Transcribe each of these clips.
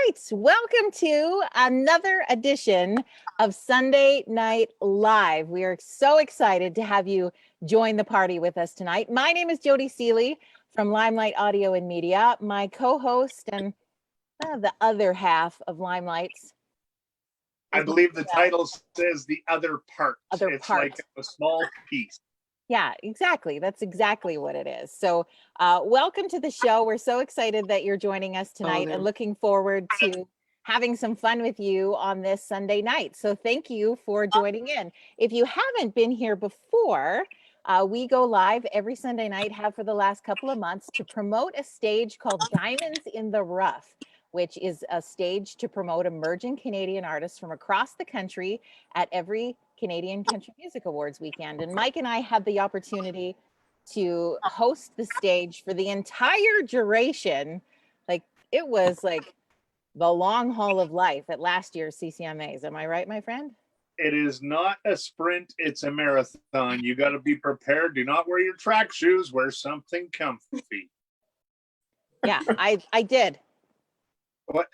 right, welcome to another edition of Sunday Night Live. We are so excited to have you join the party with us tonight. My name is Jody Seeley from Limelight Audio and Media. My co-host and the other half of Limelight's. I believe the title says the other part. It's like a small piece. Yeah, exactly. That's exactly what it is. So welcome to the show. We're so excited that you're joining us tonight and looking forward to having some fun with you on this Sunday night. So thank you for joining in. If you haven't been here before, we go live every Sunday night, have for the last couple of months, to promote a stage called Diamonds in the Rough, which is a stage to promote emerging Canadian artists from across the country at every Canadian Country Music Awards weekend. And Mike and I had the opportunity to host the stage for the entire duration. Like, it was like the long haul of life at last year's CCMAs. Am I right, my friend? It is not a sprint, it's a marathon. You got to be prepared. Do not wear your track shoes, wear something comfy. Yeah, I did. What?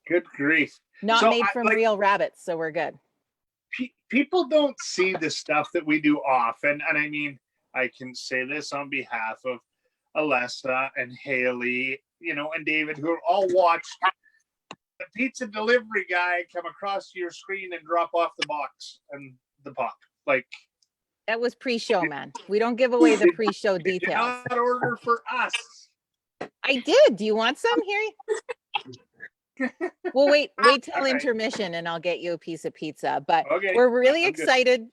Good grief. Not made from real rabbits, so we're good. People don't see the stuff that we do often. And I mean, I can say this on behalf of Alessia and Hailey, and David, who all watched the pizza delivery guy come across your screen and drop off the box and the pop. Like, that was pre-show, man. We don't give away the pre-show details. Did not order for us. I did. Do you want some here? Well, wait till intermission and I'll get you a piece of pizza. But we're really excited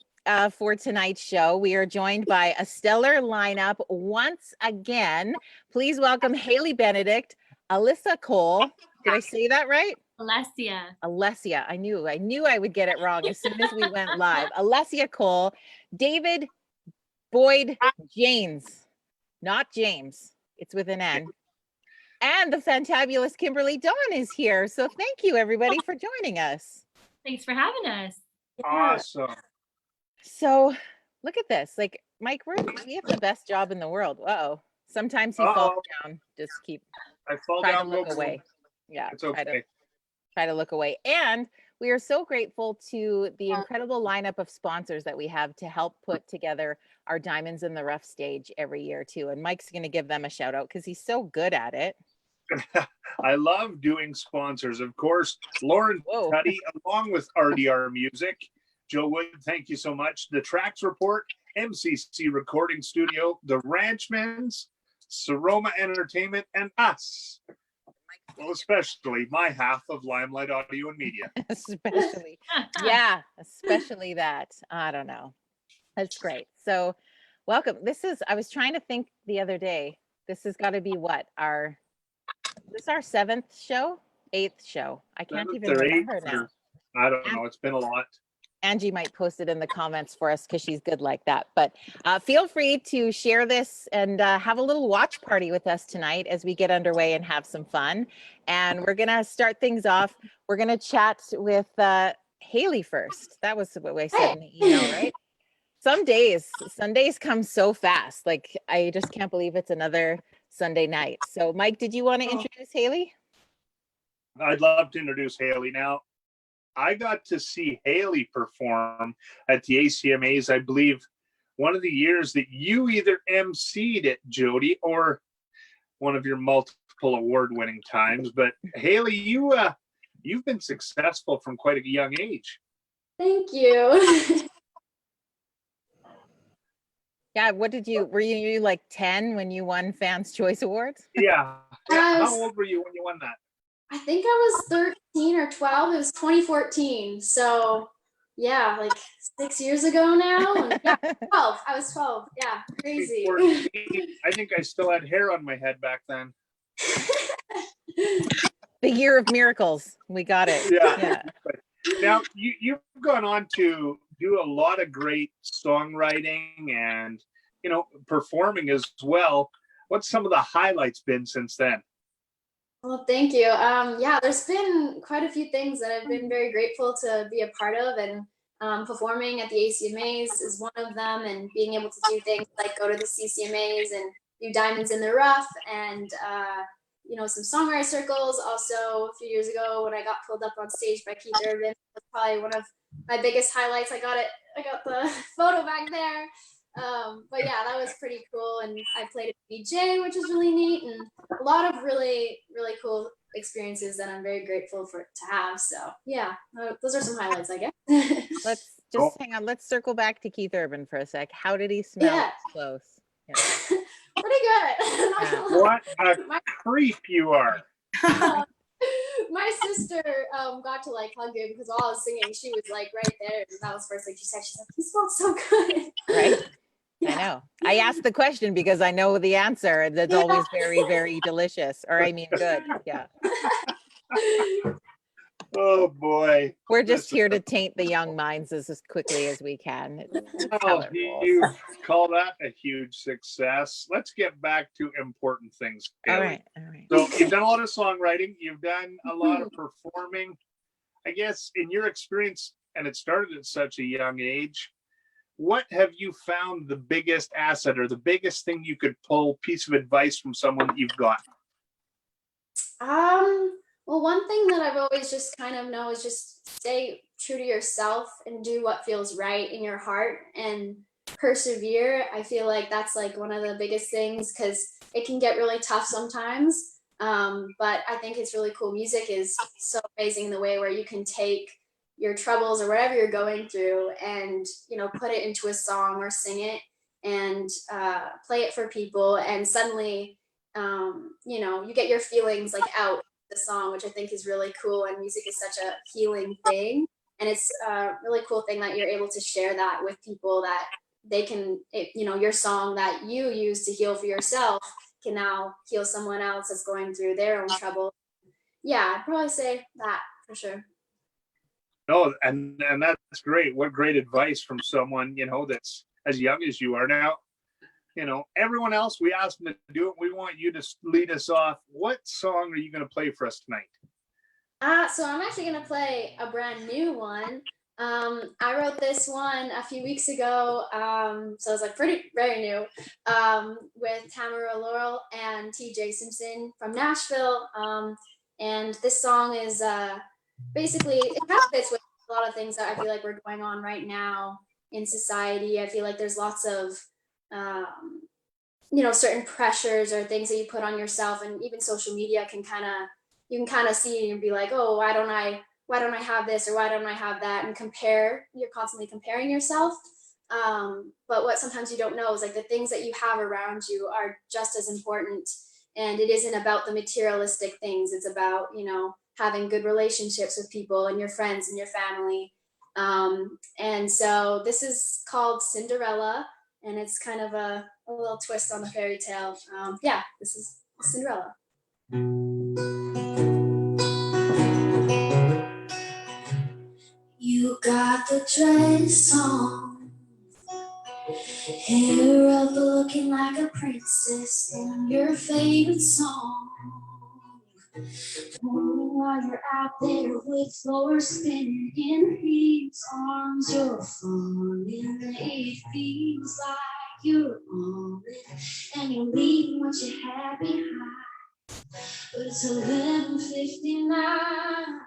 for tonight's show. We are joined by a stellar lineup once again. Please welcome Hailey Benedict, Alessia Cohle. Did I say that right? Alessia. I knew I would get it wrong as soon as we went live. Alessia Cohle, David Boyd James, not James. It's with an N. And the fantabulous Kimberly Dawn is here. So thank you, everybody, for joining us. Thanks for having us. Awesome. So look at this. Like, Mike, we have the best job in the world. Uh-oh. Sometimes he falls down. Just try to look away. Yeah, it's okay. Try to look away. And we are so grateful to the incredible lineup of sponsors that we have to help put together our Diamonds in the Rough stage every year, too. And Mike's going to give them a shout out because he's so good at it. I love doing sponsors. Of course, Lauren Cuddy, along with RDR Music. Joe Wood, thank you so much. The Tracks Report, MCC Recording Studio, The Ranchmans, Sirroma Entertainment, and us. Well, especially my half of Limelight Audio and Media. Especially that. I don't know. That's great. So welcome. I was trying to think the other day, this has got to be what? This is our 7th show? 8th show. I can't even remember now. I don't know. It's been a lot. Angie might post it in the comments for us because she's good like that. But feel free to share this and have a little watch party with us tonight as we get underway and have some fun. And we're going to start things off. We're going to chat with Hailey first. That was what I said in the email, right? Sundays come so fast. Like, I just can't believe it's another Sunday night. So, Mike, did you want to introduce Hailey? I'd love to introduce Hailey. Now, I got to see Hailey perform at the ACMAs, I believe, one of the years that you either emceed it, Jody, or one of your multiple award-winning times. But Hailey, you've been successful from quite a young age. Thank you. Yeah, were you like 10 when you won Fans Choice Awards? Yeah. How old were you when you won that? I think I was 13 or 12. It was 2014. So yeah, like 6 years ago now. And yeah, 12. I was 12. Yeah, crazy. 14. I think I still had hair on my head back then. The year of miracles. We got it. Yeah. Now, you've gone on to do a lot of great songwriting and, performing as well. What's some of the highlights been since then? Well, thank you. Yeah, there's been quite a few things that I've been very grateful to be a part of, and performing at the ACMAs is one of them, and being able to do things like go to the CCMAs and do Diamonds in the Rough and some songwriter circles. Also, a few years ago when I got pulled up on stage by Keith Urban, was probably one of my biggest highlights. I got the photo back there. But yeah, that was pretty cool. And I played at BJ, which was really neat, and a lot of really, really cool experiences that I'm very grateful to have. So yeah, those are some highlights, I guess. Let's just hang on. Let's circle back to Keith Urban for a sec. How did he smell? Yeah. Close. Yeah. Pretty good. What a creep you are. My sister got to like hug him because while I was singing, she was like right there. And that was the first thing she said. She's like, "He smelled so good." Right. Yeah. I know. I asked the question because I know the answer. That's always very, very delicious. Or I mean, good. Yeah. Oh boy. We're just here to taint the young minds as quickly as we can. You call that a huge success. Let's get back to important things, Hailey. All right. So you've done a lot of songwriting. You've done a lot of performing. I guess in your experience, and it started at such a young age, what have you found the biggest asset or the biggest thing you could pull, piece of advice from someone that you've got? Well, one thing that I've always just kind of know is just stay true to yourself and do what feels right in your heart and persevere. I feel like that's like one of the biggest things because it can get really tough sometimes. But I think it's really cool. Music is so amazing in the way where you can take your troubles or whatever you're going through and, put it into a song or sing it and play it for people. And suddenly, you get your feelings like out the song, which I think is really cool. And music is such a healing thing. And it's a really cool thing that you're able to share that with people that they can, your song that you use to heal for yourself can now heal someone else that's going through their own trouble. Yeah, I'd probably say that for sure. No, and that's great. What great advice from someone, that's as young as you are now. Everyone else, we asked them to do it. We want you to lead us off. What song are you going to play for us tonight? So I'm actually going to play a brand new one. I wrote this one a few weeks ago. So it's like very new, with Tamara Laurel and TJ Simpson from Nashville. And this song is basically, it kind of fits with a lot of things that I feel like we're going on right now in society. I feel like there's lots of certain pressures or things that you put on yourself, and even social media you can kind of see and be like, oh, why don't I have this or why don't I have that, and you're constantly comparing yourself. But what sometimes you don't know is like the things that you have around you are just as important, and it isn't about the materialistic things. It's about, having good relationships with people and your friends and your family. And so this is called Cinderella, and it's kind of a little twist on the fairy tale. This is Cinderella. You got the dress on, hair up looking like a princess in your favorite song. While you're out there with floors spinning in Pete's arms, you're falling. It feels like you're on it, and you're leaving what you had behind. But it's 11:59.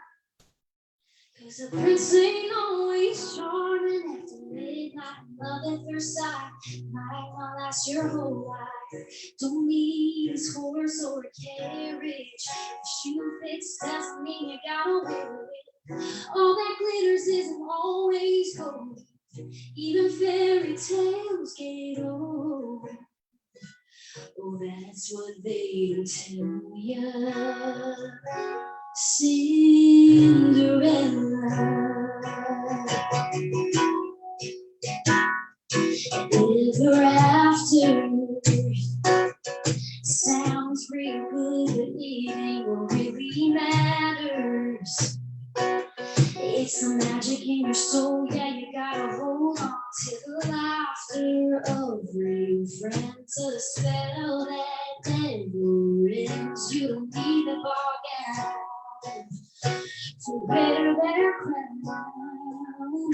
'Cause a prince ain't always charming. After midnight, love at first sight might not last your whole life. Don't need a horse or a carriage. Shoe fits doesn't mean you gotta wear it. All that glitters isn't always gold. Even fairy tales get old. Oh, that's what they tell ya. Cinderella. Ever after sounds real good, but it ain't what really matters. It's the magic in your soul, yeah, you gotta hold on to the laughter of real friends. A spell that never ends. You don't need a bargain to wear their crown.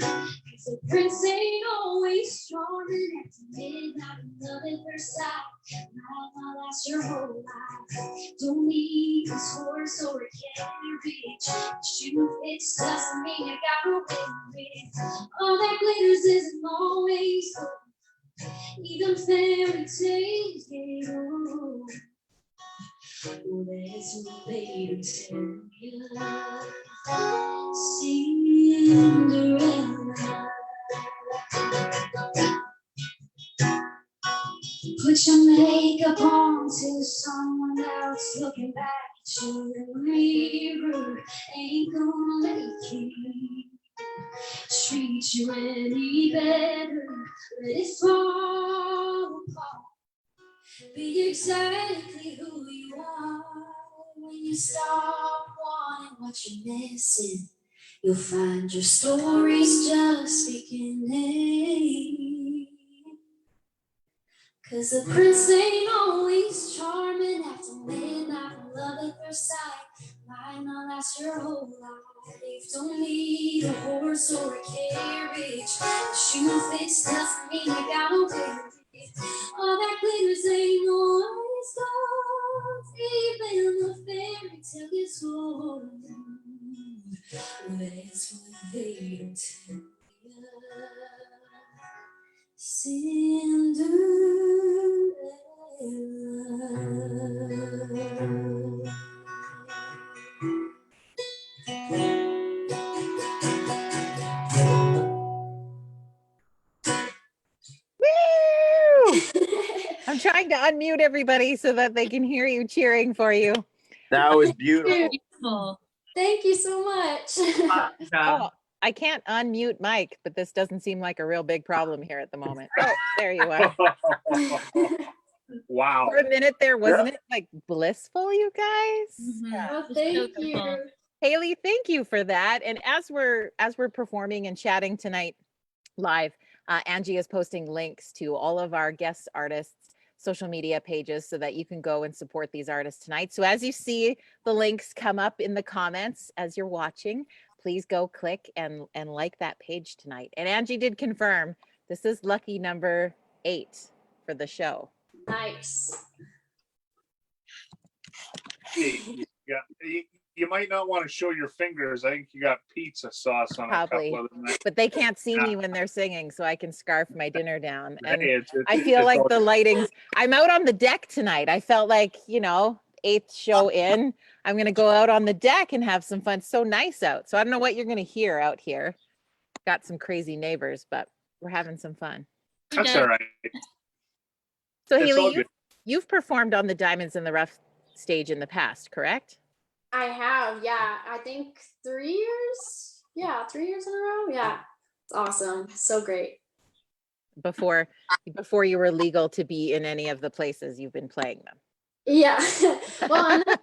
'Cause the prince ain't always charming after midnight, love at first sight. Might not last your whole life. Don't need a horse or a carriage. Shoe fits doesn't mean you gotta wear it. All that glitters isn't always gold. Even fairy tales get old. Well, there's no way to tell you, Cinderella. Put your makeup on till someone else looking back at you in the mirror ain't gonna make you treat you any better. Let it fall apart. Be exactly who you are. When you stop wanting what you're missing, you'll find your story's just beginning. 'Cause the prince ain't always charming after midnight. Love at first sight might not last your whole life. Don't need a horse or a carriage. A shoe fits doesn't mean you gotta wear it. All that glitters ain't always gold. Even the fairy tale gets old. That's what they don't tell you. Cinderella. Woo! I'm trying to unmute everybody so that they can hear you cheering for you. That was beautiful. Beautiful. Thank you so much. Oh, I can't unmute Mike, but this doesn't seem like a real big problem here at the moment. Oh, there you are. Wow. For a minute there, wasn't it like blissful, you guys? Oh, thank you. Hailey, thank you for that. And as we're performing and chatting tonight live, Angie is posting links to all of our guest artists' social media pages so that you can go and support these artists tonight. So as you see the links come up in the comments as you're watching, please go click and like that page tonight. And Angie did confirm this is lucky number 8 for the show. Nice. Hey, you might not want to show your fingers. I think you got pizza sauce on Probably. a couple of them. But they can't see me when they're singing, so I can scarf my dinner down. And Hey, I feel it's like all the lighting's, I'm out on the deck tonight. I felt like, 8th show in, I'm going to go out on the deck and have some fun. It's so nice out. So I don't know what you're going to hear out here. Got some crazy neighbors, but we're having some fun. That's all right. So It's all Hailey, good. you've performed on the Diamonds in the Rough stage in the past, correct? I have, yeah. I think 3 years. Yeah, 3 years in a row. Yeah. It's awesome. So great. Before you were legal to be in any of the places you've been playing them. Yeah. Well, and then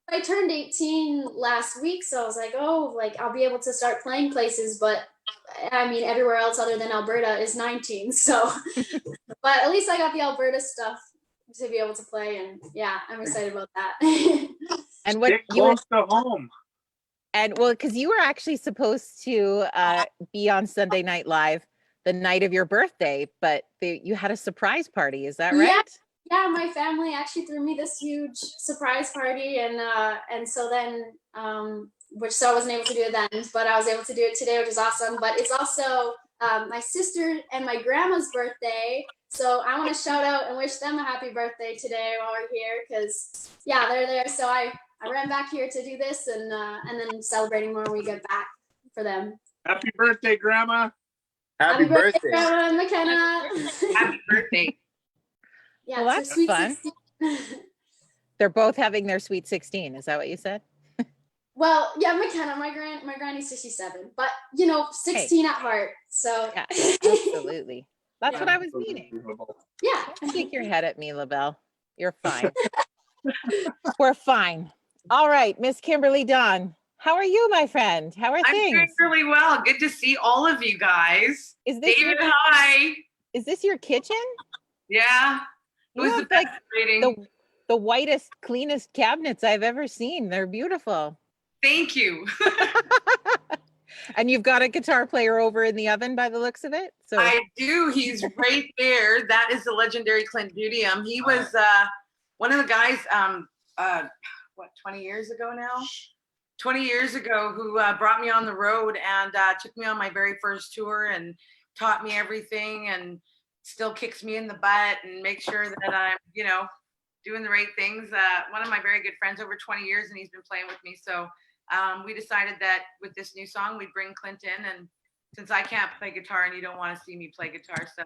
I turned 18 last week, so I was like, oh, like I'll be able to start playing places, but I mean, everywhere else other than Alberta is 19. So, but at least I got the Alberta stuff to be able to play, and yeah, I'm excited about that. And what Get close to home. And well, because you were actually supposed to be on Sunday Night Live the night of your birthday, but you had a surprise party. Is that right? Yeah, my family actually threw me this huge surprise party, and so then, so I wasn't able to do it then, but I was able to do it today, which is awesome. But it's also my sister and my grandma's birthday, so I want to shout out and wish them a happy birthday today while we're here, because yeah, they're there. So I ran back here to do this, and then celebrating more when we get back for them. Happy birthday, Grandma. Happy birthday. Grandma and McKenna. Happy birthday. Yeah, Well, it's that's a sweet fun. 16. They're both having their sweet 16. Is that what you said? Well, yeah, McKenna, my granny's 67, but 16 at heart. So Yeah, absolutely. That's Yeah. what I was meaning. yeah. Don't shake your head at me, LaBelle. You're fine. We're fine. All right, Miss Kimberly Dawn. How are you, my friend? How are I'm things? doing really well. Good to see all of you guys. Is this David, hi. Is this your kitchen? Yeah. It You was the have, best like, rating. the whitest, cleanest cabinets I've ever seen. They're beautiful. Thank you. And you've got a guitar player over in the oven by the looks of it. So I do. He's right there. That is the legendary Clint Dudium. He was one of the guys, 20 years ago now? 20 years ago, who brought me on the road and took me on my very first tour and taught me everything and still kicks me in the butt and makes sure that I'm, doing the right things. One of my very good friends over 20 years, and he's been playing with me. So we decided that with this new song, we'd bring Clint in. And since I can't play guitar and you don't want to see me play guitar, so.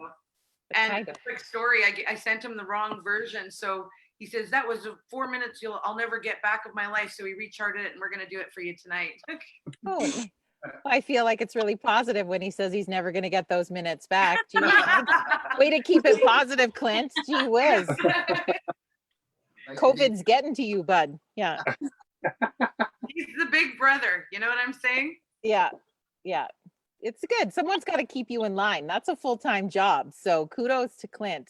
And a quick story, I sent him the wrong version. So he says, that was 4 minutes I'll never get back of my life. So we recharted it and we're going to do it for you tonight. oh, I feel like it's really positive when he says he's never going to get those minutes back. Gee, way to keep it positive, Clint. Gee whiz. COVID's getting to you, bud. Yeah. He's the big brother. You know what I'm saying? Yeah. Yeah. It's good. Someone's got to keep you in line. That's a full-time job. So kudos to Clint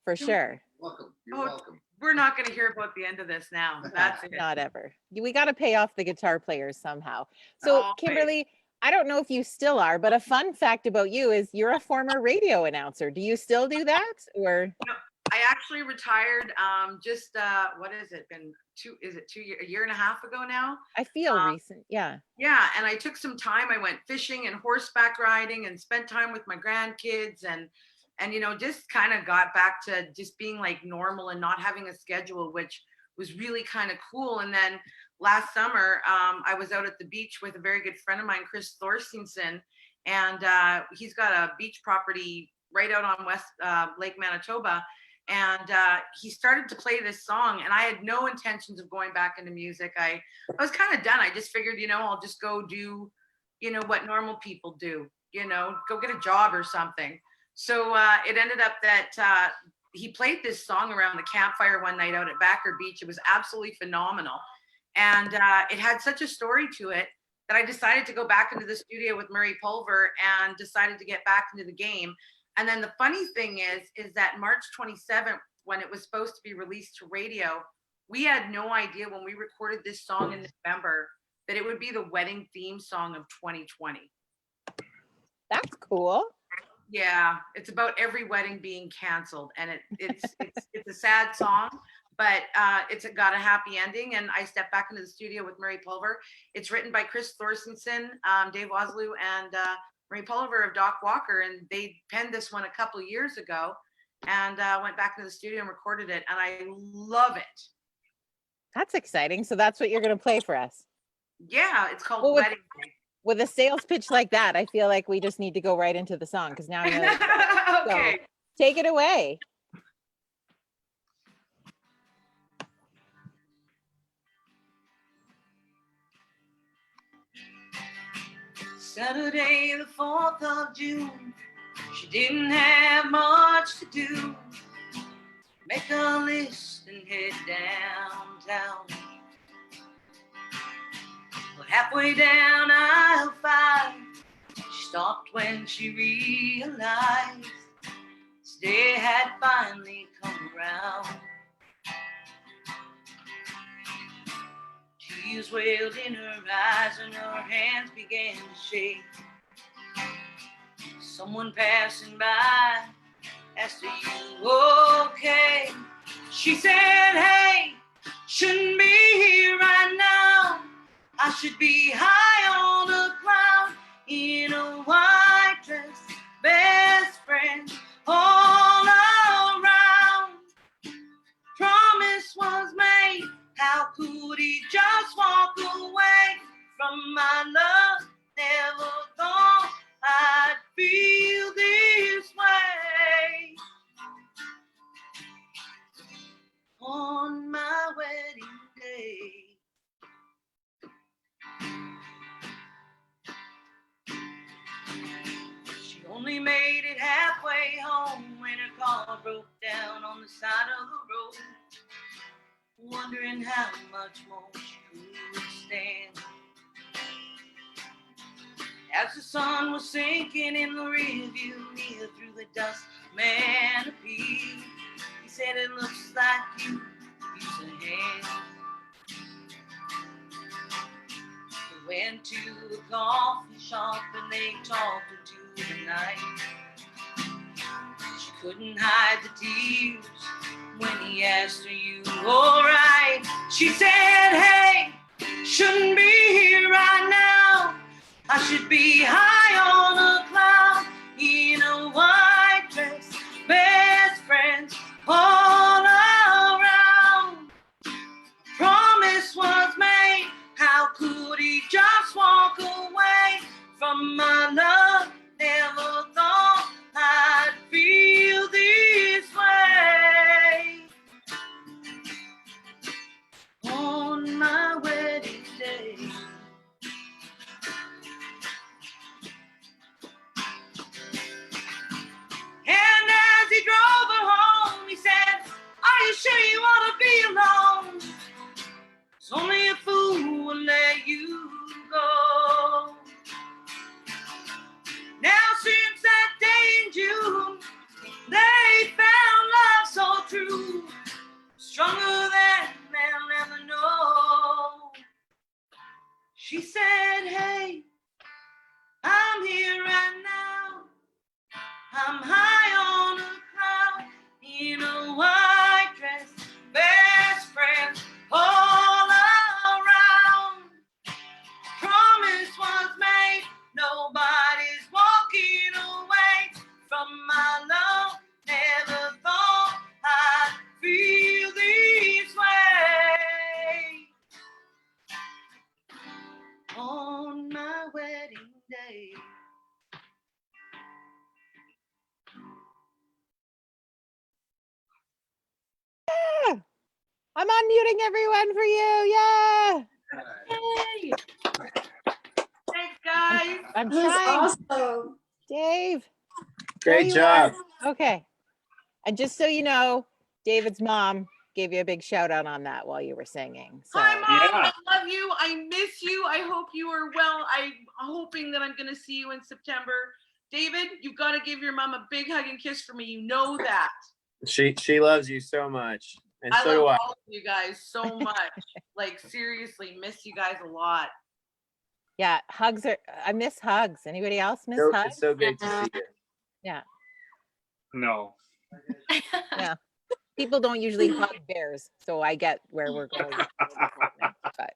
for sure. Welcome. You're welcome. We're not going to hear about the end of this now. That's it. Not ever. We got to pay off the guitar players somehow. So Kimberly, I don't know if you still are, but a fun fact about you is you're a former radio announcer. Do you still do that, or? No, I actually retired what has it been? A year and a half ago now? I feel recent. Yeah. Yeah. And I took some time. I went fishing and horseback riding and spent time with my grandkids and just kind of got back to just being like normal and not having a schedule, which was really kind of cool. And then last summer, I was out at the beach with a very good friend of mine, Chris Thorstensen, and he's got a beach property right out on West Lake Manitoba. And he started to play this song, and I had no intentions of going back into music. I was kind of done. I just figured, I'll just go do, what normal people do, go get a job or something. So it ended up that he played this song around the campfire one night out at Backer Beach. It was absolutely phenomenal. And it had such a story to it that I decided to go back into the studio with Murray Pulver and decided to get back into the game. And then the funny thing is that March 27th, when it was supposed to be released to radio, we had no idea when we recorded this song in November that it would be the wedding theme song of 2020. That's cool. Yeah, it's about every wedding being canceled, and it's a sad song, but it's got a happy ending. And I stepped back into the studio with Murray Pulver. It's written by Chris Thorstensen, Dave Wasloo, and Murray Pulver of Doc Walker, and they penned this one a couple of years ago, and went back into the studio and recorded it, and I love it. That's exciting. So that's what you're going to play for us. Yeah, it's called Wedding Day. With a sales pitch like that, I feel like we just need to go right into the song because now I know. Okay. So, take it away. Saturday, the 4th of June, she didn't have much to do. Make a list and head downtown. But halfway down aisle 5, she stopped when she realized this day had finally come around. Tears welled in her eyes and her hands began to shake. Someone passing by asked, "Are you okay?" She said, "Hey, shouldn't be here right now. I should be high on a cloud in a white dress, best friend all around. Promise was made. How could he just walk away from my love? Never thought I'd feel this way on my wedding day." She only made it halfway home when her car broke down on the side of the road, wondering how much more she could stand. As the sun was sinking in the rearview mirror through the dust, man appeared. He said, "It looks like you use a hand." We went to a coffee shop and they talked into the night. She couldn't hide the tears when he asked, are you alright? She said, hey, shouldn't be here right now. I should be high on a cloud in a white dress, best friends all around. Promise was made, how could he just walk away from my love? Never thought I'd feel this way on my wedding day. And as he drove her home, he said, are you sure you want to be alone? It's only a fool will let you go. Now since that day in June, they found love so true, stronger than they'll ever know. She said, hey, I'm here right now. I'm high on a cloud in a white dress, best friends all around. Promise was made, nobody's walking away from my love. Never thought I'd feel this way on my wedding day. I'm unmuting everyone for you. Yeah. Yay! Thanks, guys. I'm That was trying. awesome. Dave. Great there you are. job. Okay. And just so you know, David's mom gave you a big shout out on that while you were singing. So Hi, Mom. Yeah. I love you. I miss you. I hope you are well. I'm hoping that I'm going to see you in September. David, you've got to give your mom a big hug and kiss for me. You know that. She loves you so much. And I so do love I. all of you guys so much. Like, seriously, miss you guys a lot. yeah, hugs are, I miss hugs. Anybody else miss So, hugs? it's so great to see you. Yeah. No. Yeah. People don't usually hug bears. So I get where we're going. But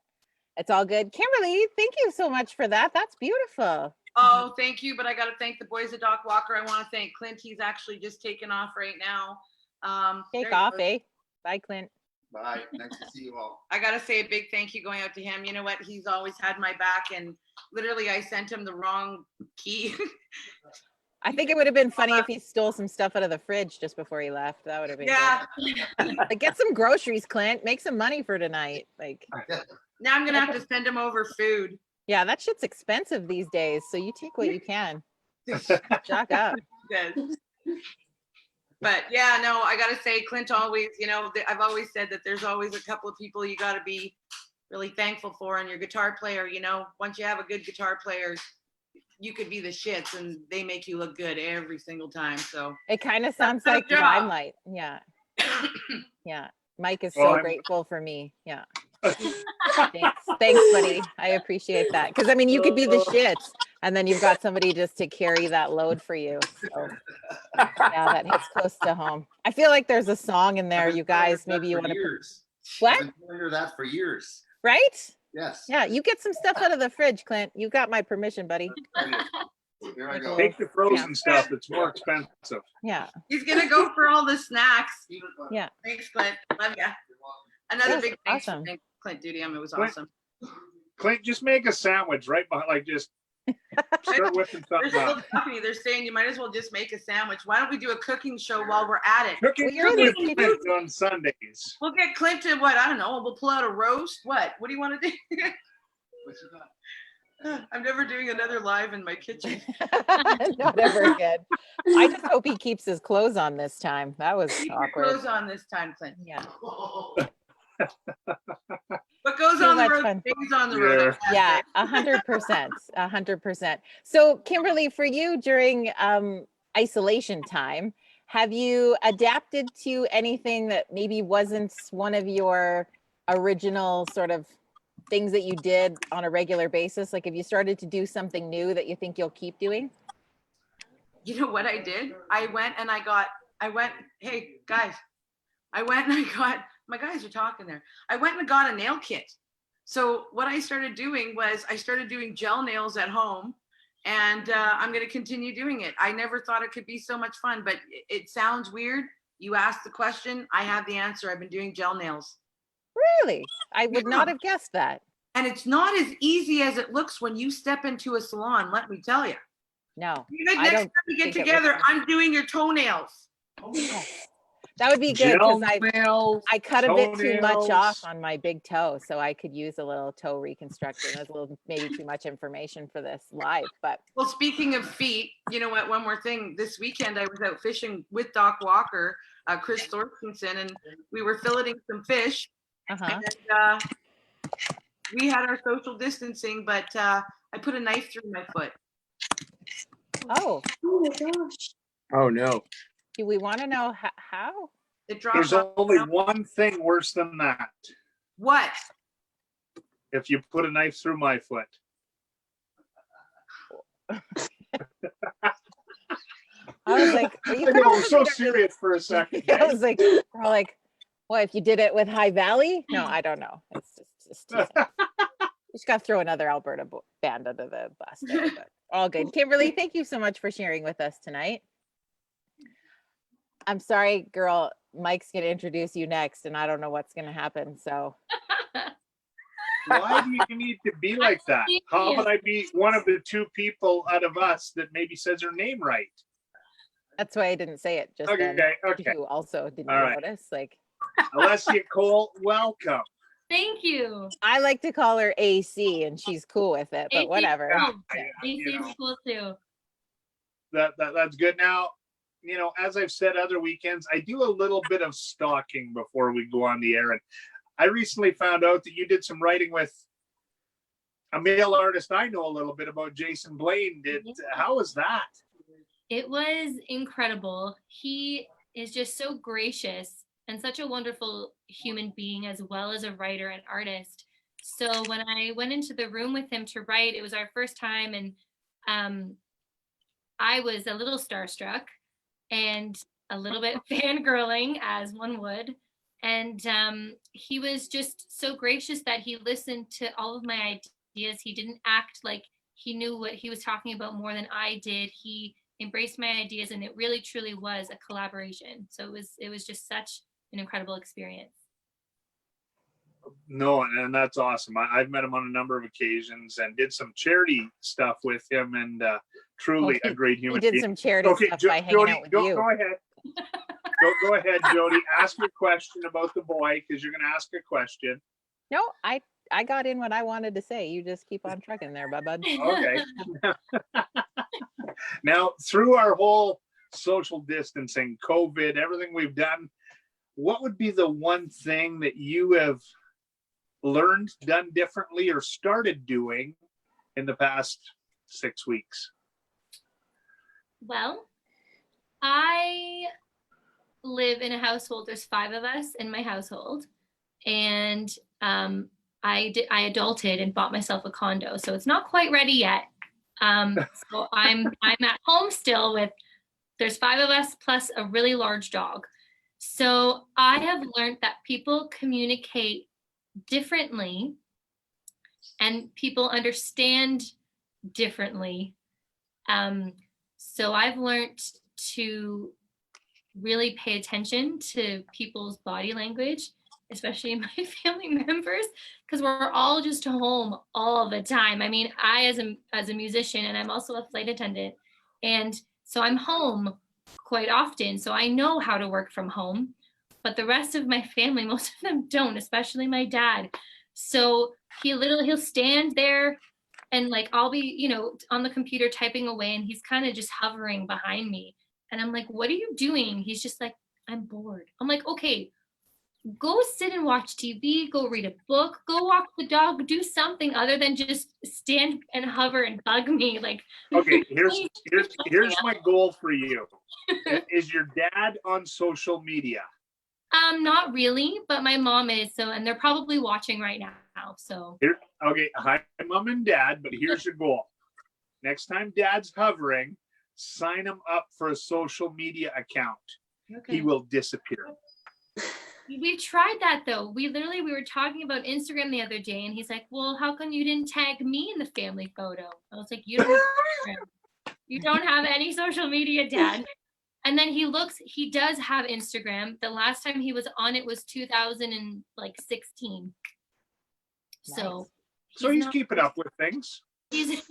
it's all good. Kimberly, thank you so much for that. That's beautiful. Oh, thank you. But I got to thank the boys at Doc Walker. I want to thank Clint. He's actually just taken off right now. Take there you off, go. eh? Bye, Clint. Bye. Nice to see you all. I got to say a big thank you going out to him. You know what? He's always had my back, and literally I sent him the wrong key. I think it would have been funny if he stole some stuff out of the fridge just before he left. That would have been Yeah. good. Like, get some groceries, Clint. Make some money for tonight. Like, Now I'm going to have to send him over food. yeah, that shit's expensive these days. So you take what you can. Jack up. Good. But yeah, no, I got to say, Clint always, you know, I've always said that there's always a couple of people you got to be really thankful for. And your guitar player, you know, once you have a good guitar player, you could be the shits and they make you look good every single time. So It kind of sounds Good like job. Limelight. Yeah. Yeah. Mike is Well, so I'm- grateful for me. Yeah. Thanks, buddy. I appreciate that. Because I mean, you could be the shits, and then you've got somebody just to carry that load for you. So yeah, that hits close to home. I feel like there's a song in there, you guys. Maybe you want to. Years. What? I've been telling her that for years. Right? Yes. Yeah, you get some stuff out of the fridge, Clint. You got my permission, buddy. Here I go. Take the frozen stuff. It's more expensive. Yeah. he's going to go for all the snacks. Yeah. Thanks, Clint. Love ya. Another Yes, big thanks awesome. to Clint Duty. It was Clint- awesome. Clint, just make a sandwich right behind, like just start whipping They're something still up. talking. They're saying you might as well just make a sandwich. Why don't we do a cooking show while we're at it? Cooking Well, you're with the- Clint on Sundays. We'll get Clint to what? I don't know. We'll pull out a roast. What? What do you want to do? What you got? I'm never doing another live in my kitchen. Not ever again. I just hope he keeps his clothes on this time. That was Keep your awkward. clothes on this time, Clint. Yeah. What goes Too on the much road fun. stays on the road. Yeah, 100%, 100%. So Kimberly, for you during isolation time, have you adapted to anything that maybe wasn't one of your original sort of things that you did on a regular basis? Like, have you started to do something new that you think you'll keep doing? You know what I did? I went, hey guys, my guys are talking there. I went and got a nail kit. So what I started doing was I started doing gel nails at home, and I'm going to continue doing it. I never thought it could be so much fun, but it sounds weird. You asked the question, I have the answer. I've been doing gel nails. Really? I would not have guessed that. And it's not as easy as it looks when you step into a salon, let me tell you. No, Next time we get together, I'm doing your toenails. that would be good because nails, I cut a bit too much toenails. off on my big toe, so I could use a little toe reconstruction. That's a little maybe too much information for this live, but Well, speaking of feet, you know what? One more thing. This weekend, I was out fishing with Doc Walker, Chris Thorstenson, and we were filleting some fish. uh-huh. And we had our social distancing, but I put a knife through my foot. Oh, Oh my gosh. Oh no. do we want to know how? It dropped There's off. only one thing worse than that. What? If you put a knife through my foot. I was like, are you I know, gonna we're so consider- serious for a second. I was like, we're all like, what if you did it with High Valley? No, I don't know. It's just teasing. We just got to throw another Alberta band under the bus there, but all good. Kimberly, thank you so much for sharing with us tonight. I'm sorry, girl. Mike's going to introduce you next, and I don't know what's going to happen. So Why do you need to be like that? How about I be one of the two people out of us that maybe says her name right? that's why I didn't say it just then. Okay. You also didn't All right. notice. Like, Alessia Cohle, welcome. Thank you. I like to call her AC, and she's cool with it, but AC whatever. cool. Yeah, AC you know. is cool too. That's good. Now, you know, as I've said other weekends, I do a little bit of stalking before we go on the air. And I recently found out that you did some writing with a male artist I know a little bit about, Jason Blaine. How was that? It was incredible. He is just so gracious and such a wonderful human being, as well as a writer and artist. So when I went into the room with him to write, it was our first time, and I was a little starstruck and a little bit fangirling, as one would. And he was just so gracious that he listened to all of my ideas. He didn't act like he knew what he was talking about more than I did. He embraced my ideas, and it really truly was a collaboration. So it was just such an incredible experience. No, and that's awesome. I've met him on a number of occasions and did some charity stuff with him, and truly a great He human did being. some charity Okay, stuff by hanging Jody, out with go you. ahead. Go ahead, Jody. Ask your question about the boy, because you're going to ask a question. No, I got in what I wanted to say. You just keep on trucking there, bud. Okay. Now, through our whole social distancing, COVID, everything we've done, what would be the one thing that you have learned, done differently, or started doing in the past 6 weeks? Well, I live in a household. There's 5 of us in my household, and I adulted and bought myself a condo, so it's not quite ready yet. So I'm at home still with. There's 5 of us plus a really large dog. So I have learned that people communicate differently, and people understand differently. So I've learned to really pay attention to people's body language, especially my family members, because we're all just home all the time. I mean, I as a musician, and I'm also a flight attendant, and so I'm home quite often. So I know how to work from home, but the rest of my family, most of them don't, especially my dad. So he'll stand there, and like I'll be, on the computer typing away, and he's kind of just hovering behind me. And I'm like, what are you doing? He's just like, I'm bored. I'm like, okay, go sit and watch TV, go read a book, go walk the dog, do something other than just stand and hover and bug me. Like, Okay, here's my goal for you. Is your dad on social media? Not really, but my mom is. So, and they're probably watching right now. now. So Here, okay, hi, mom and dad, but here's your goal. Next time dad's hovering, sign him up for a social media account. He will disappear. We've tried that though. We were talking about Instagram the other day, and he's like, "Well, how come you didn't tag me in the family photo?" I was like, "You don't have Instagram. You don't have any social media, Dad." And then he does have Instagram. The last time he was on it was 2016. So he's keeping up with things. He's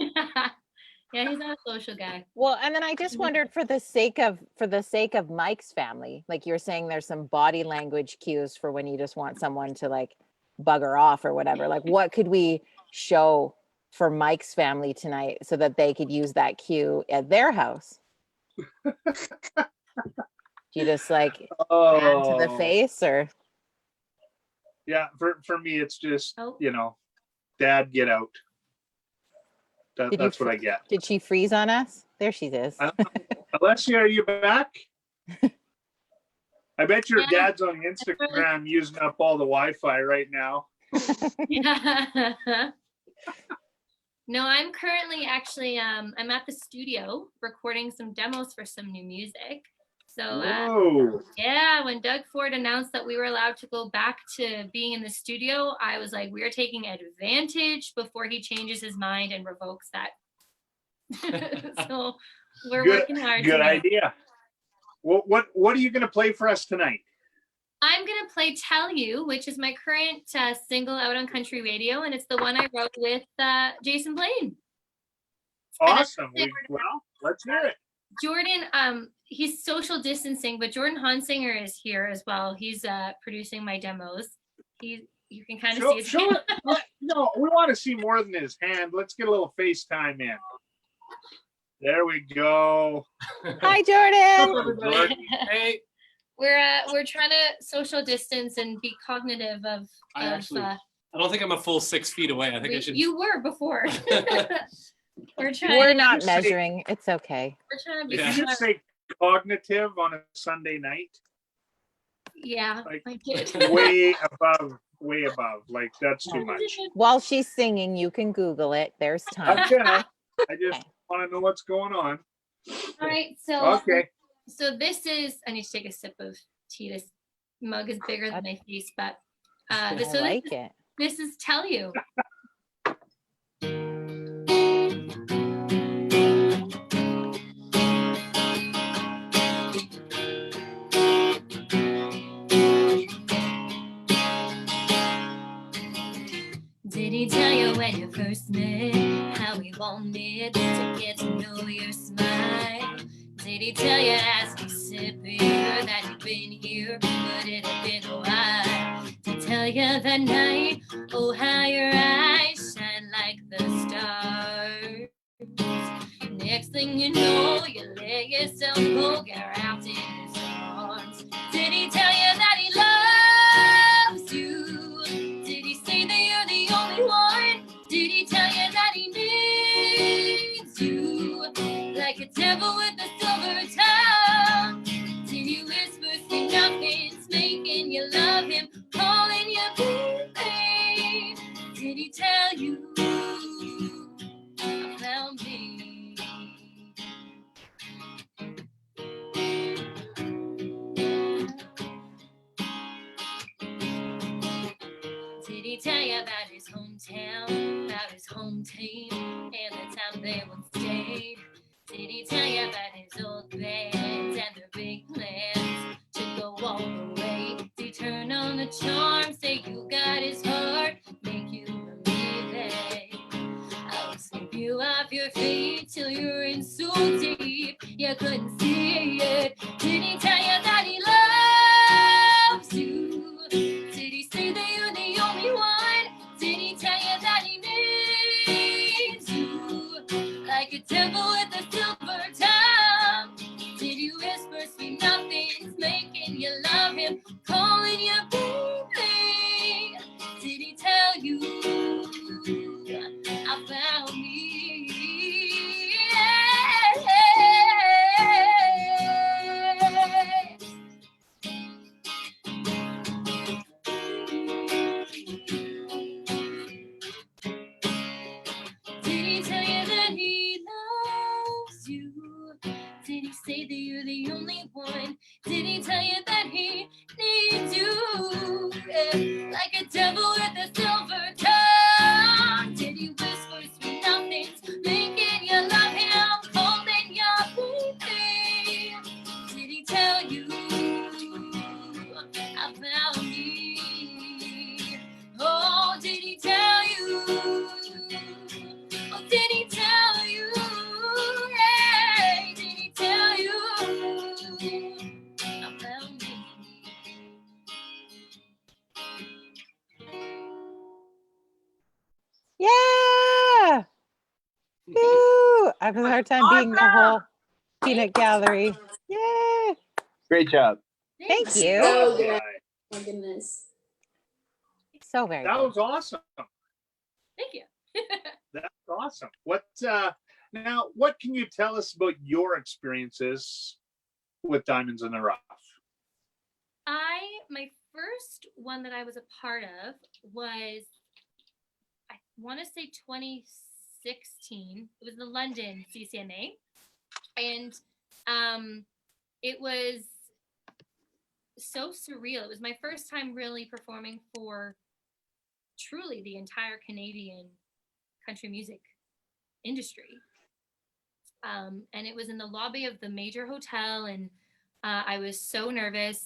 yeah, he's not a social guy. Well, and then I just wondered for the sake of Mike's family, like you're saying there's some body language cues for when you just want someone to like bugger off or whatever. Like what could we show for Mike's family tonight so that they could use that cue at their house? Do you just like hand to the face or? Yeah, for me it's just, Dad, get out. That's what I get. Did she freeze on us? There she is. Alessia, are you back? I bet your dad's on Instagram using up all the Wi-Fi right now. No, I'm currently actually I'm at the studio recording some demos for some new music. So when Doug Ford announced that we were allowed to go back to being in the studio, I was like, we're taking advantage before he changes his mind and revokes that. So we're working hard. Good idea. Well, what are you going to play for us tonight? I'm going to play Tell You, which is my current single out on country radio, and it's the one I wrote with Jason Blaine. Awesome. Well, let's hear it. Jordan, he's social distancing, but Jordan Honsinger is here as well. He's producing my demos. You can kind of see his hand. No, we want to see more than his hand. Let's get a little FaceTime in. There we go. Hi, Jordan. Jordan. Hey. We're trying to social distance and be cognitive of. I don't think I'm a full 6 feet away. I think I should. You were before. We're not measuring. It's okay. We're trying to be. Did you just say cognitive on a Sunday night? Yeah, like, I did. way above. Like that's too much. While she's singing, you can Google it. There's time. Okay. I just want to know what's going on. All right. So. Okay. So this is. I need to take a sip of tea. This mug is bigger than my face, but this is Tell You. Did he tell you when you first met how he wanted to get to know your smile? Did he tell you as he sipped beer that you'd been here, but it had been a while? To tell you that night, oh how your eyes shine like the stars. Next thing you know, you let yourself go, get wrapped in his arms. Did he tell you that he loves you? Did he say that you're the only one? Did he tell you that he needs you? Like a devil with a silver tongue. Did he whisper sweet nothings, making you love him, calling you baby? Did he tell you about me? Did he tell you about his hometown, about his home team, and the time they once stayed? Did he tell you about his old bands and their big plans to go all the way? Did he turn on the charm, say you got his heart, make you believe it? I'll sweep you off your feet till you're in so deep you couldn't see it. Did he tell you that he loves you? Did he say that you're the only one? Did he tell you that he needs you? Like a devil with a silver tongue. Did you whisper sweet nothings, making you love him, calling you baby? Did he tell you about me? have a hard time being the whole peanut gallery. Yay! Great job. Thank you. So good. Yeah, Oh my goodness. So very that good. was awesome. Thank you. That's awesome. Now, what can you tell us about your experiences with Diamonds in the Rough? My first one that I was a part of was, I want to say 2016. It was the London CCMA, and it was so surreal. It was my first time really performing for truly the entire Canadian country music industry. And it was in the lobby of the major hotel, and I was so nervous,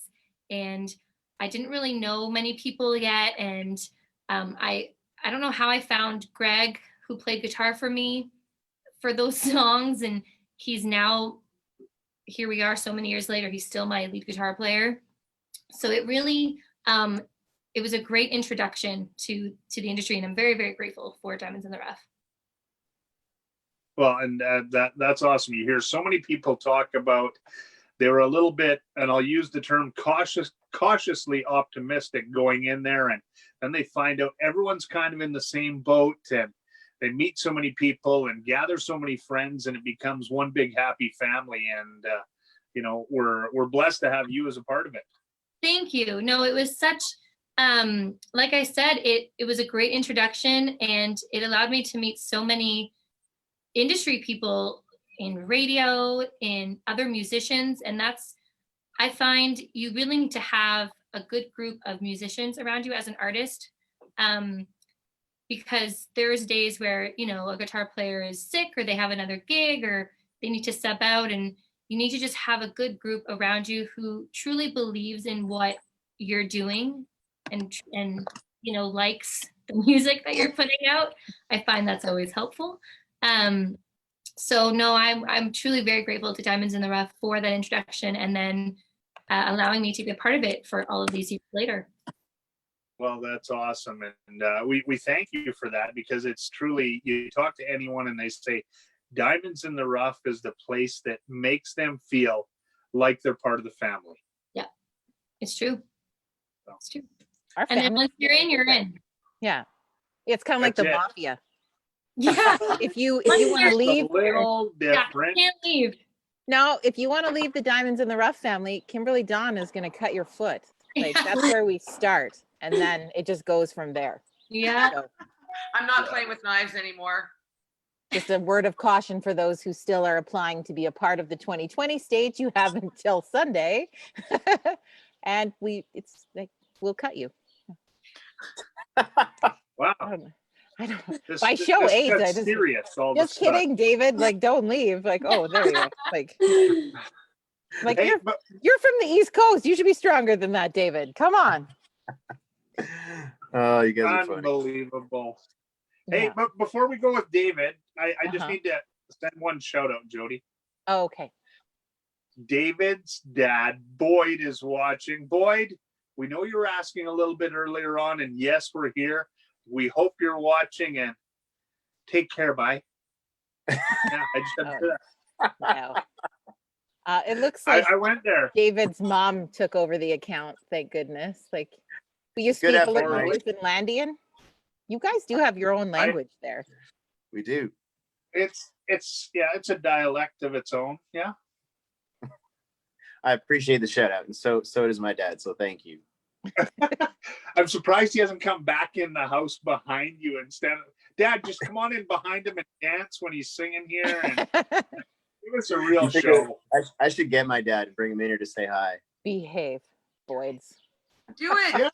and I didn't really know many people yet, and I don't know how I found Greg, who played guitar for me for those songs, and he's now, here we are so many years later, he's still my lead guitar player. So it really it was a great introduction to the industry, and I'm very, very grateful for Diamonds in the Rough. Well, and that's awesome. You hear so many people talk about they were a little bit, and I'll use the term cautiously optimistic going in there, and then they find out everyone's kind of in the same boat, and they meet so many people and gather so many friends, and it becomes one big happy family. And we're blessed to have you as a part of it. Thank you. No, it was such, like I said, it was a great introduction, and it allowed me to meet so many industry people in radio, in other musicians. And I find you really need to have a good group of musicians around you as an artist, because there's days where, a guitar player is sick, or they have another gig, or they need to sub out, and you need to just have a good group around you who truly believes in what you're doing and likes the music that you're putting out. I find that's always helpful. So no, I'm truly very grateful to Diamonds in the Rough for that introduction, and then allowing me to be a part of it for all of these years later. Well, that's awesome. And we thank you for that, because it's truly, you talk to anyone and they say Diamonds in the Rough is the place that makes them feel like they're part of the family. Yeah, it's true. It's true. Our And then family. once you're in, you're in. Yeah. It's kind of like the That's it. mafia. Yeah. If you want to leave, It's a little Yeah, different. can't leave. no, if you want to leave the Diamonds in the Rough family, Kimberly Dawn is going to cut your foot. Like Yeah. that's where we start, and then it just goes from there. Yeah. So, I'm not playing with knives anymore. just a word of caution for those who still are applying to be a part of the 2020 stage. You have until Sunday, and we'll cut you. Wow. I don't know. This, By this show this 8, got I just serious all of a sudden. kidding, David. Like, don't leave. Like, oh, there you go. Like Hey, but you're from the East Coast. You should be stronger than that, David. Come on. Oh, you guys are funny. unbelievable. Hey, Yeah. but before we go with David, I just Uh-huh. need to send one shout out, Jody. Oh, okay. David's dad, Boyd, is watching. Boyd, we know you were asking a little bit earlier on, and yes, we're here. We hope you're watching, and take care. Bye. Yeah, I just had to do that. Wow. It looks like I went there. David's mom took over the account. Thank goodness. Like, will you Good speak a effort, little Mike. Newfoundlandian? You guys do have your own language there. We do. It's a dialect of its own. Yeah. I appreciate the shout out, and so does my dad. So thank you. I'm surprised he hasn't come back in the house behind you instead. Dad, just come on in behind him and dance when he's singing here, and give us a real You think show. I should get my dad and bring him in here to say hi. Behave, Boyds. Do it. Yeah.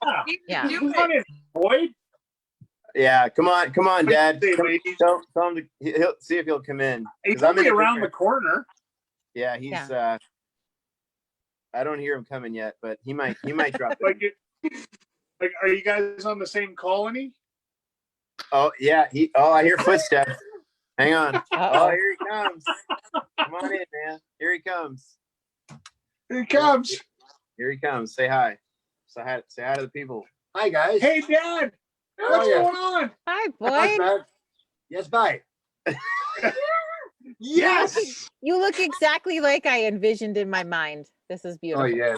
Yeah. Do Come on it. in, Boyd. Yeah, come on, Dad. Hey, Come, ladies. tell him he'll see if he'll come in. He's 'Cause I'm in only a around the different- corner. Yeah, he's. I don't hear him coming yet, but he might drop in. Like, are you guys on the same colony? Oh yeah, I hear footsteps. Hang on. Oh, Uh-oh. here he comes. Come on in, man. Here he comes. Here he comes. Here he comes. Say hi. Say hi to the people. Hi, guys. Hey, Dad. How What's are ya? going on? Hi, Not Boyd. bad. Yes, bye. Yes. You look exactly like I envisioned in my mind. This is Oh, beautiful. yes.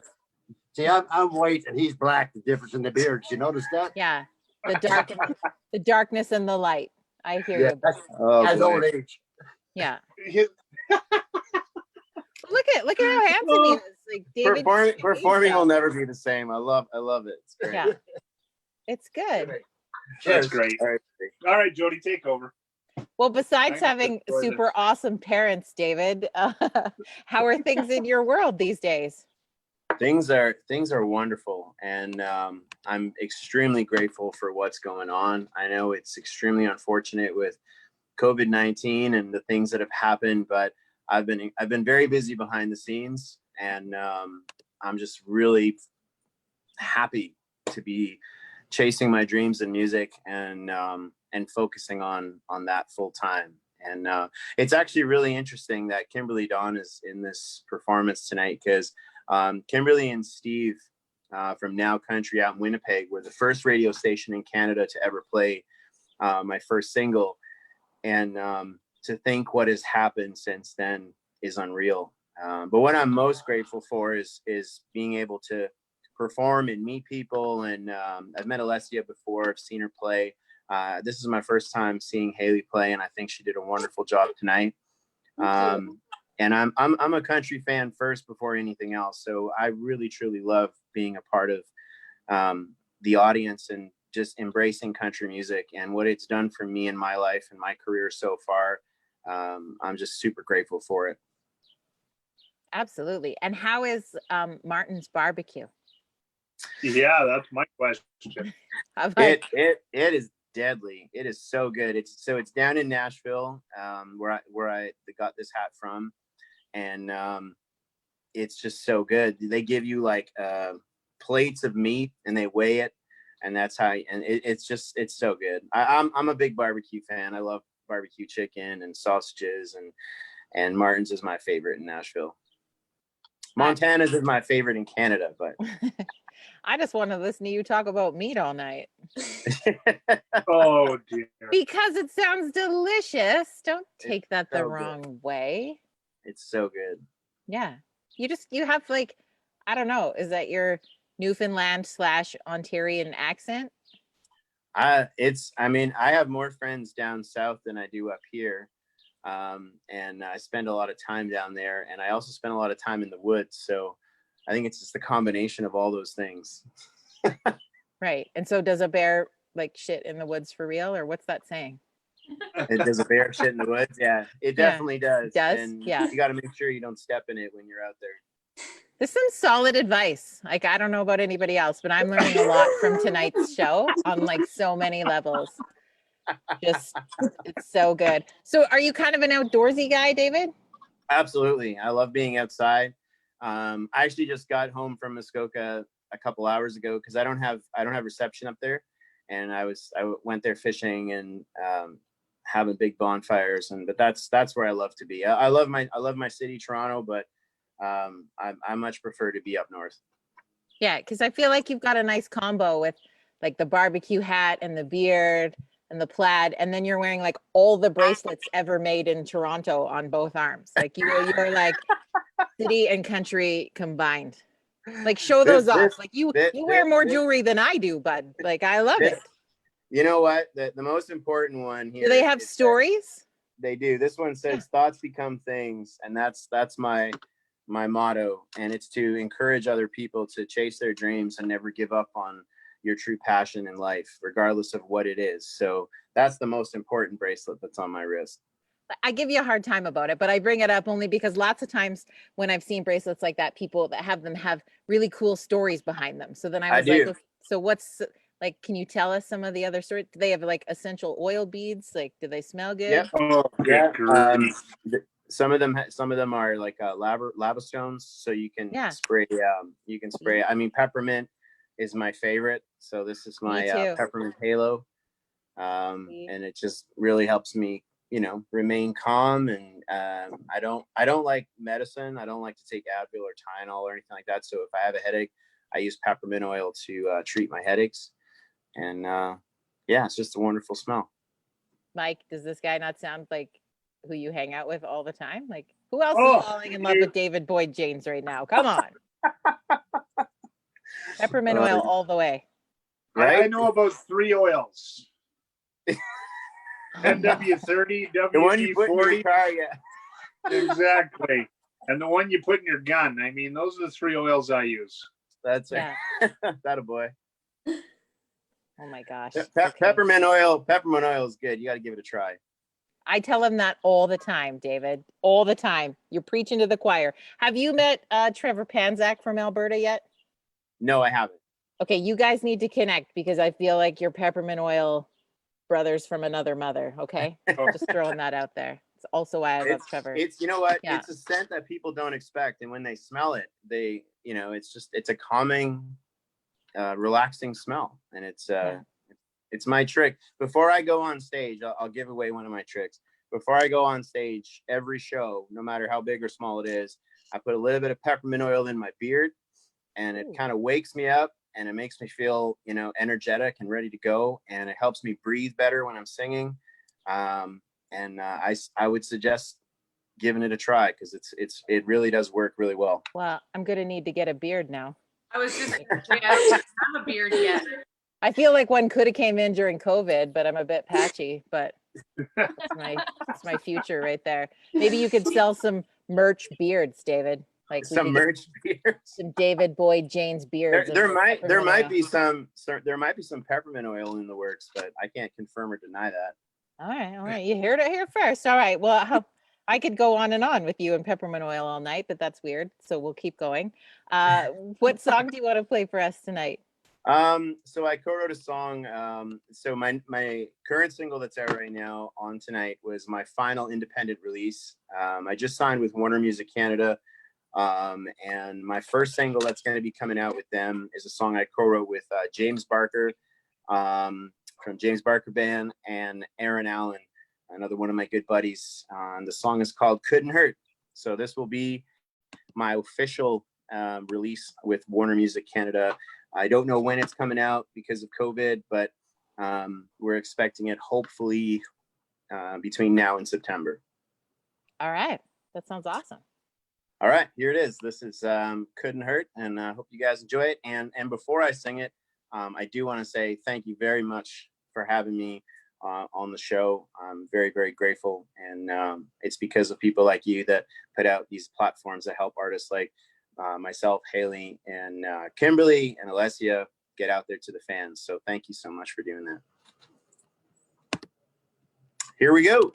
See, I'm white and he's black. The difference in the beards. You notice that? Yeah. The darkness and the light. I hear Yeah, you. that's Oh, boy. old age. Yeah. His- Look at how handsome he is. Like David. Performing will never be the same. I love it. It's great. Yeah. It's good. That's Cheers. great. All right. All right, Jody, take over. Well, besides I having enjoy super awesome parents, David, how are things in your world these days? Things are wonderful, and I'm extremely grateful for what's going on. I know it's extremely unfortunate with COVID-19 and the things that have happened, but I've been very busy behind the scenes, and I'm just really happy to be chasing my dreams in music and focusing on that full time. And it's actually really interesting that Kimberly Dawn is in this performance tonight, because Kimberly and Steve from Now Country out in Winnipeg were the first radio station in Canada to ever play my first single. And to think what has happened since then is unreal. But what I'm most grateful for is being able to perform and meet people. And I've met Alessia before. I've seen her play. This is my first time seeing Hailey play, and I think she did a wonderful job tonight. And I'm a country fan first before anything else. So I really, truly love being a part of the audience and just embracing country music and what it's done for me in my life and my career so far. I'm just super grateful for it. Absolutely. And how is Martin's barbecue? Yeah, that's my question. It is deadly. It is so good. It's down in Nashville, where I got this hat from, and it's just so good. They give you like plates of meat and they weigh it, and that's how. And it's so good. I'm a big barbecue fan. I love barbecue chicken and sausages, and Martin's is my favorite in Nashville. Montana's is my favorite in Canada, but I just want to listen to you talk about meat all night. Oh dear. Because it sounds delicious. Don't take that the wrong way. It's so good. Yeah. You have like, I don't know, is that your Newfoundland/Ontarian accent? I have more friends down south than I do up here. And I spend a lot of time down there, and I also spend a lot of time in the woods. So I think it's just the combination of all those things. Right. And so does a bear like shit in the woods for real, or what's that saying? Does a bear shit in the woods? Yeah, it definitely does. And yeah. You got to make sure you don't step in it when you're out there. This is some solid advice. Like, I don't know about anybody else, but I'm learning a lot from tonight's show on like so many levels. Just, it's so good. So are you kind of an outdoorsy guy, David? Absolutely. I love being outside. I actually just got home from Muskoka a couple hours ago because I don't have reception up there. And I went there fishing and having big bonfires, but that's where I love to be. I love my city, Toronto, but I much prefer to be up north. Yeah, because I feel like you've got a nice combo with like the barbecue hat and the beard and the plaid, and then you're wearing like all the bracelets ever made in Toronto on both arms. Like you're like city and country combined. Like show those off. Like you wear more jewelry than I do, bud. Like I love it. You know what? The most important one here. Do they have stories? They do. This one says thoughts become things, and that's my motto, and it's to encourage other people to chase their dreams and never give up on your true passion in life, regardless of what it is. So that's the most important bracelet that's on my wrist. I give you a hard time about it, but I bring it up only because lots of times when I've seen bracelets like that, people that have them have really cool stories behind them. So then I was like, so what's like, can you tell us some of the other stories? Do they have like essential oil beads? Like, do they smell good? Yep. Oh, yeah. Some of them are like lava stones, so you can spray. You can spray. I mean, peppermint is my favorite. So this is my peppermint halo, and it just really helps me, remain calm. And I don't like medicine. I don't like to take Advil or Tylenol or anything like that. So if I have a headache, I use peppermint oil to treat my headaches. And it's just a wonderful smell. Mike, does this guy not sound like who you hang out with all the time? Like, who else Oh, is falling in love with David Boyd James right now? Come on. Peppermint oil all the way. Right? I know about 3 oils. NW30, The one you put in your WD-40. car, yeah. Exactly. And the one you put in your gun. I mean, those are the 3 oils I use. That's it. Yeah. That a boy. Oh my gosh. Peppermint oil is good. You got to give it a try. I tell him that all the time, David. All the time. You're preaching to the choir. Have you met Trevor Panzak from Alberta yet? No, I haven't. Okay, you guys need to connect because I feel like you're peppermint oil brothers from another mother. Okay, just throwing that out there. It's also why I love Trevor. It's, you know what? Yeah. It's a scent that people don't expect, and when they smell it, they, you know, it's a calming, relaxing smell, and it's my trick. Before I go on stage, I'll give away one of my tricks. Before I go on stage, every show, no matter how big or small it is, I put a little bit of peppermint oil in my beard, and it kind of wakes me up, and it makes me feel, you know, energetic and ready to go, and it helps me breathe better when I'm singing. I would suggest giving it a try because it really does work really well. Well, I'm gonna need to get a beard now. I was just, I don't have a beard yet. I feel like one could have came in during COVID, but I'm a bit patchy. But it's my future right there. Maybe you could sell some merch beards, David. Like some merch beards, some David Boyd James beards. There might be some peppermint oil in the works, but I can't confirm or deny that. All right. You heard it here first. All right. Well, I could go on and on with you and peppermint oil all night, but that's weird. So we'll keep going. What song do you want to play for us tonight? So I co-wrote a song. So my current single that's out right now on tonight was my final independent release. I just signed with Warner Music Canada. And my first single that's going to be coming out with them is a song I co-wrote with James Barker from James Barker Band and Aaron Allen, another one of my good buddies. The song is called Couldn't Hurt. So this will be my official release with Warner Music Canada. I don't know when it's coming out because of COVID, but we're expecting it hopefully between now and September. All right. That sounds awesome. All right, here it is. This is Couldn't Hurt, and I hope you guys enjoy it. And before I sing it, I do want to say thank you very much for having me on the show. I'm very, very grateful. And it's because of people like you that put out these platforms that help artists like myself, Hailey, and Kimberly, and Alessia get out there to the fans. So thank you so much for doing that. Here we go.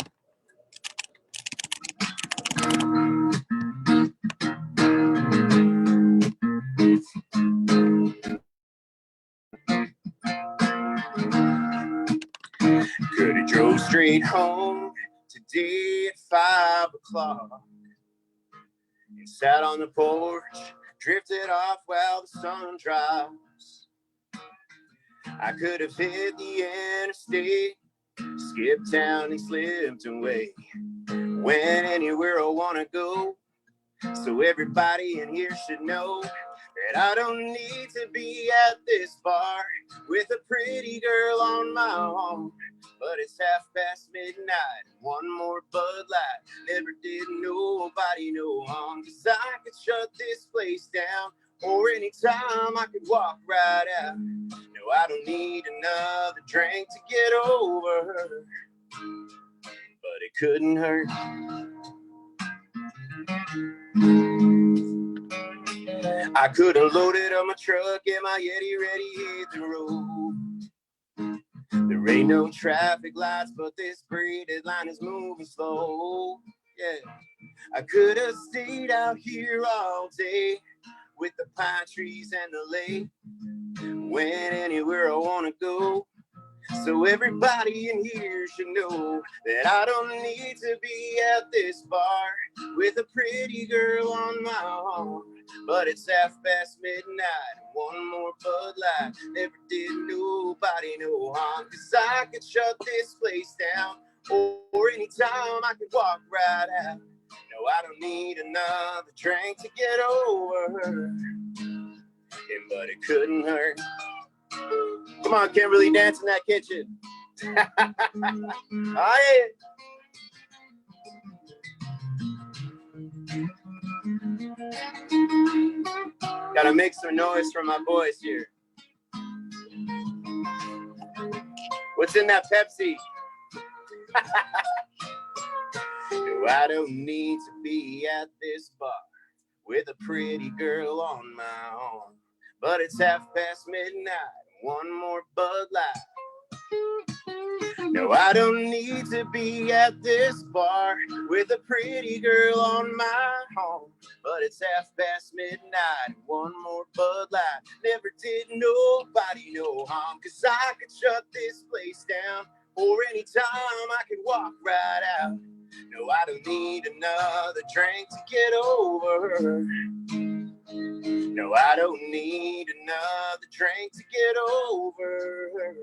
Could have drove straight home today at 5 o'clock and sat on the porch, drifted off while the sun drops. I could have hit the interstate, skipped town and slipped away, went anywhere I want to go. So everybody in here should know that I don't need to be at this bar with a pretty girl on my arm. But it's midnight, and one more Bud Light. Never did nobody no harm, 'cause I could shut this place down, or anytime I could walk right out. No, I don't need another drink to get over her, but it couldn't hurt. I could have loaded up my truck, get my Yeti ready, hit the road. There ain't no traffic lights, but this braided line is moving slow. Yeah, I could have stayed out here all day with the pine trees and the lake. Went anywhere I want to go. So everybody in here should know that I don't need to be at this bar with a pretty girl on my arm. But it's midnight, and one more Bud Light. Never did nobody no harm, 'cause I could shut this place down, or anytime I could walk right out. No, I don't need another drink to get over her, but it couldn't hurt. Come on, Kimberly, dance in that kitchen. Oh, yeah. Gotta make some noise for my boys here. What's in that Pepsi? No, I don't need to be at this bar with a pretty girl on my arm, but it's midnight. One more Bud Light. No, I don't need to be at this bar with a pretty girl on my arm, but it's midnight. One more Bud Light. Never did nobody no harm, 'cause I could shut this place down, or anytime I could walk right out. No, I don't need another drink to get over her. No, I don't need another drink to get over her.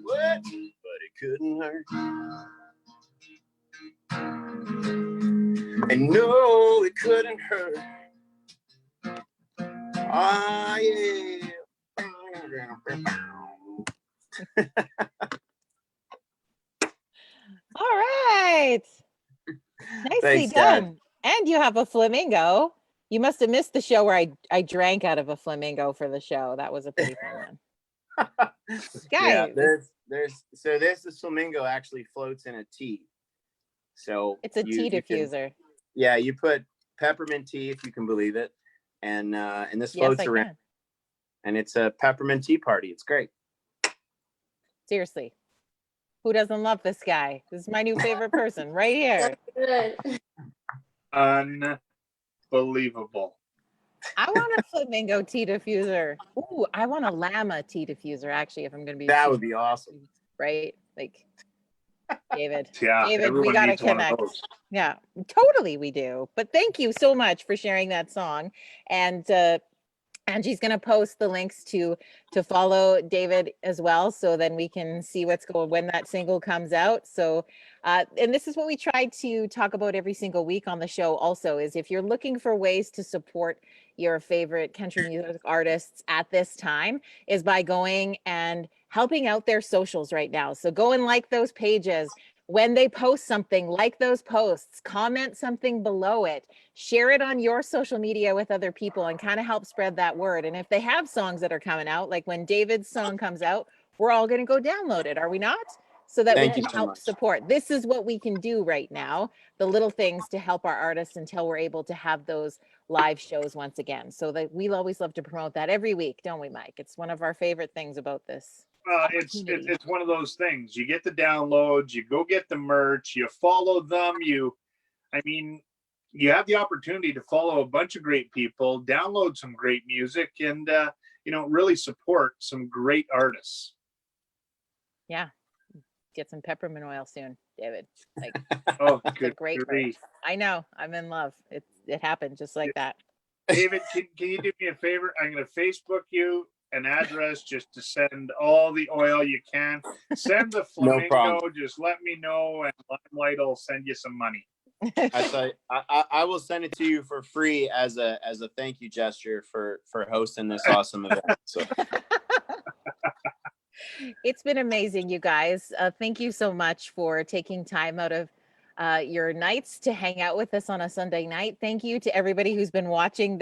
What? But it couldn't hurt. And no, it couldn't hurt. Ah, yeah. All right. Nicely Thanks, done. Dad. And you have a flamingo. You must have missed the show where I drank out of a flamingo for the show. That was a pretty fun one. Yeah, Guys, this flamingo actually floats in a tea. So it's a tea you can- diffuser. yeah, you put peppermint tea, if you can believe it, and this Yes, floats I around, can. and it's a peppermint tea party. It's great. Seriously. Who doesn't love this guy? This is my new favorite person right here. Good. Unbelievable. I want a flamingo tea diffuser. Ooh, I want a llama tea diffuser, actually, if I'm going to be. That would be awesome. Right? Like, David. Yeah, David, we everyone gotta needs one of connect. those. Yeah, totally we do. But thank you so much for sharing that song. And Angie's going to post the links to follow David as well, so then we can see what's going when that single comes out. So and this is what we try to talk about every single week on the show also, is if you're looking for ways to support your favorite country music artists at this time, is by going and helping out their socials right now. So go and like those pages. When they post something, like those posts, comment something below it, share it on your social media with other people, and kind of help spread that word. And if they have songs that are coming out, like when David's song comes out, we're all going to go download it, are we not? So that Thank we you can so help much. support. This is what we can do right now, the little things to help our artists until we're able to have those live shows once again. So that we'll always love to promote that every week, don't we, Mike? It's one of our favorite things about this. It's one of those things. You get the downloads, you go get the merch, you follow them. You have the opportunity to follow a bunch of great people, download some great music, and really support some great artists. Yeah, get some peppermint oil soon, David. Like, Oh, it's a good great grief. merch. I know, I'm in love. It happened just like that. David, can you do me a favor? I'm going to Facebook you an address just to send all the oil you can. Send the No flamingo. problem. Just let me know, and Limelight will send you some money. I will send it to you for free as a thank you gesture for hosting this awesome event. So It's been amazing, you guys. Thank you so much for taking time out of your nights to hang out with us on a Sunday night. Thank you to everybody who's been watching.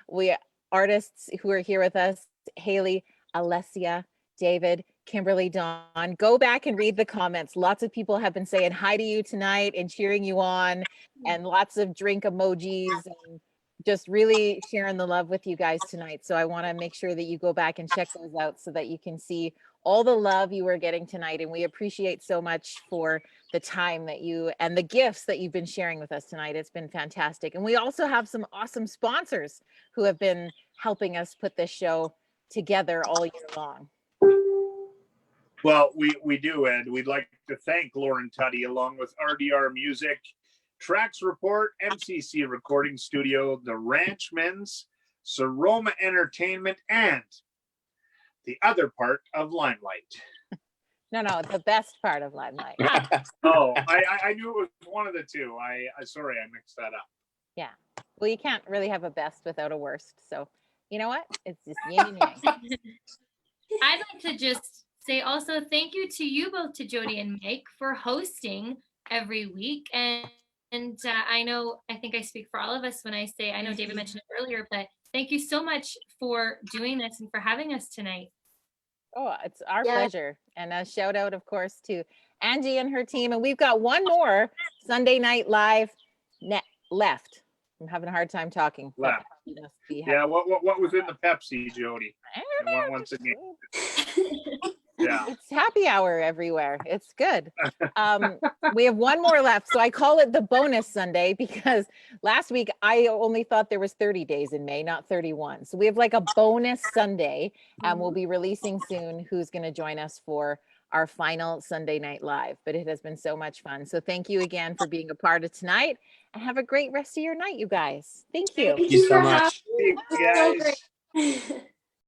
We artists who are here with us: Hailey, Alessia, David, Kimberly Dawn. Go back and read the comments. Lots of people have been saying hi to you tonight and cheering you on, and lots of drink emojis, and just really sharing the love with you guys tonight. So I want to make sure that you go back and check those out so that you can see all the love you were getting tonight. And we appreciate so much for the time that you and the gifts that you've been sharing with us tonight. It's been fantastic. And we also have some awesome sponsors who have been helping us put this show together all year long. Well, we do, and we'd like to thank Lauren Tuddy along with RDR Music, Tracks Report, MCC Recording Studio, The Ranchmen's, Sirroma Entertainment, and the other part of Limelight. No, the best part of Limelight. Oh, I knew it was one of the two. I sorry, I mixed that up. Yeah. Well, you can't really have a best without a worst. So you know what? It's just yin and yang. I'd like to just say also thank you to you both, to Jody and Mike, for hosting every week and And I think I speak for all of us when I say, I know David mentioned it earlier, but thank you so much for doing this and for having us tonight. Oh, it's our Yeah. pleasure. And a shout out, of course, to Angie and her team. And we've got one more Sunday Night Live left. I'm having a hard time talking. Left. Yeah, what was in the Pepsi, Jody? Once again. Yeah. It's happy hour everywhere. It's good. We have one more left. So I call it the bonus Sunday because last week I only thought there was 30 days in May, not 31. So we have like a bonus Sunday and we'll be releasing soon who's going to join us for our final Sunday Night Live. But it has been so much fun. So thank you again for being a part of tonight and have a great rest of your night, you guys. Thank you. Thank you so much. Thank you, guys. So great.